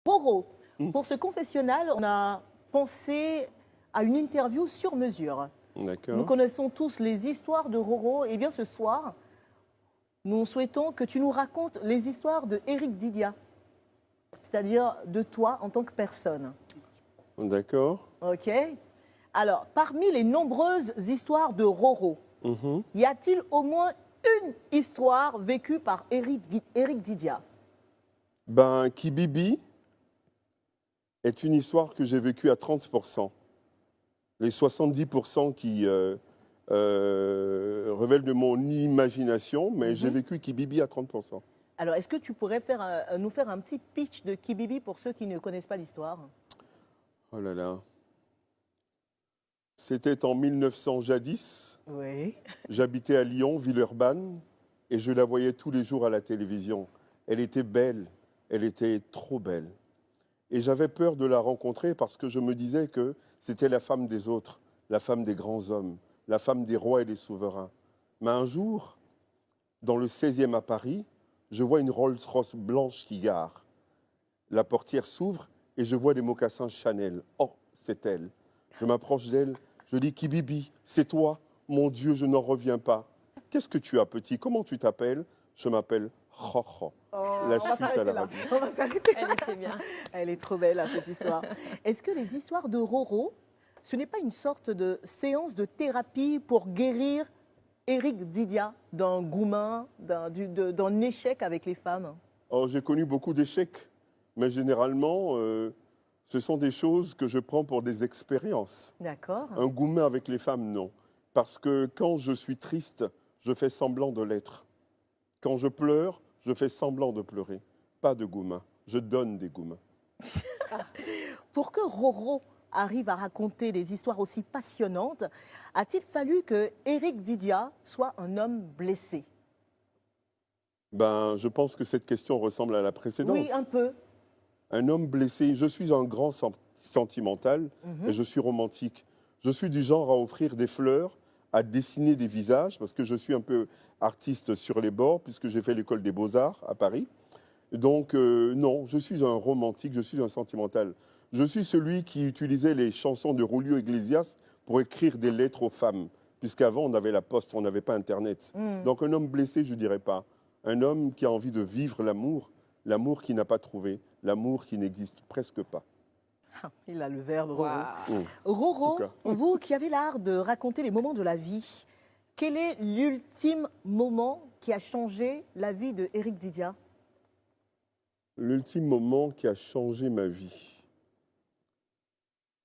Roro, pour ce confessionnal, on a pensé à une interview sur mesure. Nous connaissons tous les histoires de Roro. Et bien ce soir, nous souhaitons que tu nous racontes les histoires de Éric Didia, c'est-à-dire de toi en tant que personne. D'accord. Ok. Alors, parmi les nombreuses histoires de Roro, y a-t-il au moins une histoire vécue par Éric Didia? Ben, Kibibi est une histoire que j'ai vécue à 30%. Les 70% qui révèlent de mon imagination, mais j'ai vécu Kibibi à 30%. Alors, est-ce que tu pourrais nous faire un petit pitch de Kibibi pour ceux qui ne connaissent pas l'histoire? Oh là là. C'était en 1900 jadis. Oui. J'habitais à Lyon, Villeurbanne, et je la voyais tous les jours à la télévision. Elle était belle, elle était trop belle. Et j'avais peur de la rencontrer parce que je me disais que c'était la femme des autres, la femme des grands hommes, la femme des rois et des souverains. Mais un jour, dans le 16e à Paris, je vois une Rolls-Royce blanche qui gare. La portière s'ouvre et je vois des mocassins Chanel. Oh, c'est elle. Je m'approche d'elle, je dis « Kibibi, c'est toi? Mon Dieu, je n'en reviens pas. Qu'est-ce que tu as, petit? Comment tu t'appelles ?» Je m'appelle Rojo. La suite à la radio. On va s'arrêter. Elle était bien. Elle est trop belle, hein, cette histoire. Est-ce que les histoires de Roro, ce n'est pas une sorte de séance de thérapie pour guérir Éric Didia d'un goumin, d'un échec avec les femmes? Oh, j'ai connu beaucoup d'échecs, mais généralement, ce sont des choses que je prends pour des expériences. D'accord. Un goumin avec les femmes, non. Parce que quand je suis triste, je fais semblant de l'être. Quand je pleure, je fais semblant de pleurer. Pas de goumin. Je donne des goumins. Pour que Roro arrive à raconter des histoires aussi passionnantes, a-t-il fallu que Éric Didia soit un homme blessé? Ben, je pense que cette question ressemble à la précédente. Oui, un peu. Un homme blessé. Je suis un grand sentimental et je suis romantique. Je suis du genre à offrir des fleurs, à dessiner des visages, parce que je suis un peu artiste sur les bords, puisque j'ai fait l'école des beaux-arts à Paris. Donc, non, je suis un romantique, je suis un sentimental. Je suis celui qui utilisait les chansons de Julio Iglesias pour écrire des lettres aux femmes, puisqu'avant, on avait la poste, on n'avait pas Internet. Donc, un homme blessé, je ne dirais pas. Un homme qui a envie de vivre l'amour, l'amour qu'il n'a pas trouvé, l'amour qui n'existe presque pas. Il a le verbe, Roro. Wow. Roro, vous qui avez l'art de raconter les moments de la vie, quel est l'ultime moment qui a changé la vie de Éric Didia? L'ultime moment qui a changé ma vie.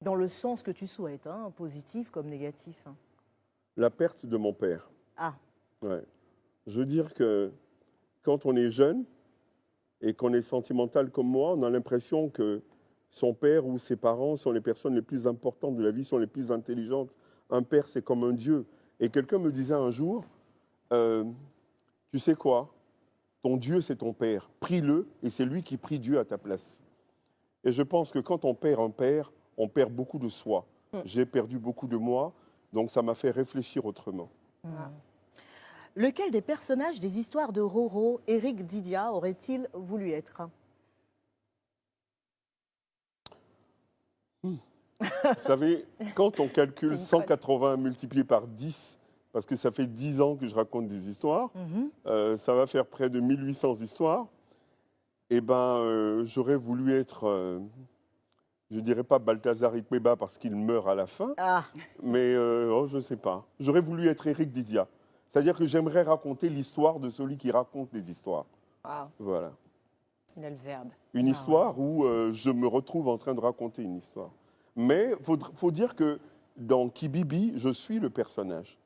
Dans le sens que tu souhaites, hein, positif comme négatif. La perte de mon père. Ah. Ouais. Je veux dire que quand on est jeune et qu'on est sentimental comme moi, on a l'impression que son père ou ses parents sont les personnes les plus importantes de la vie, sont les plus intelligentes. Un père, c'est comme un Dieu. Et quelqu'un me disait un jour, tu sais quoi? Ton Dieu, c'est ton père. Prie-le et c'est lui qui prie Dieu à ta place. Et je pense que quand on perd un père, on perd beaucoup de soi. J'ai perdu beaucoup de moi, donc ça m'a fait réfléchir autrement. Lequel des personnages des histoires de Roro, Éric Didia, aurait-il voulu être? Vous savez, quand on calcule 180 multiplié par 10, parce que ça fait 10 ans que je raconte des histoires, ça va faire près de 1800 histoires, et ben, j'aurais voulu être, je ne dirais pas Balthazar Ikweba parce qu'il meurt à la fin, mais je ne sais pas. J'aurais voulu être Éric Didia. C'est-à-dire que j'aimerais raconter l'histoire de celui qui raconte des histoires. Wow. Voilà. Il a le verbe. Une histoire où je me retrouve en train de raconter une histoire. Mais il faut dire que dans Kibibi, je suis le personnage.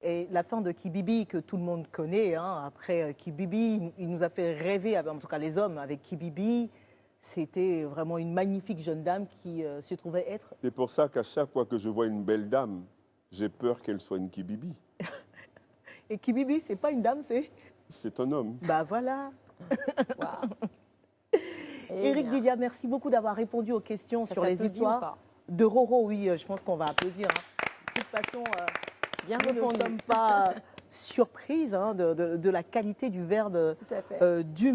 Et la fin de Kibibi, que tout le monde connaît, hein, après Kibibi, il nous a fait rêver, en tout cas les hommes, avec Kibibi. C'était vraiment une magnifique jeune dame qui se trouvait être... C'est pour ça qu'à chaque fois que je vois une belle dame, j'ai peur qu'elle soit une Kibibi. Et Kibibi, c'est pas une dame, c'est... C'est un homme. Bah voilà. Wow. Éric Didia, merci beaucoup d'avoir répondu aux questions sur les histoires de Roro. Oui, je pense qu'on va applaudir. Hein. De toute façon, bien nous ne sommes pas surprises, hein, de la qualité du verbe du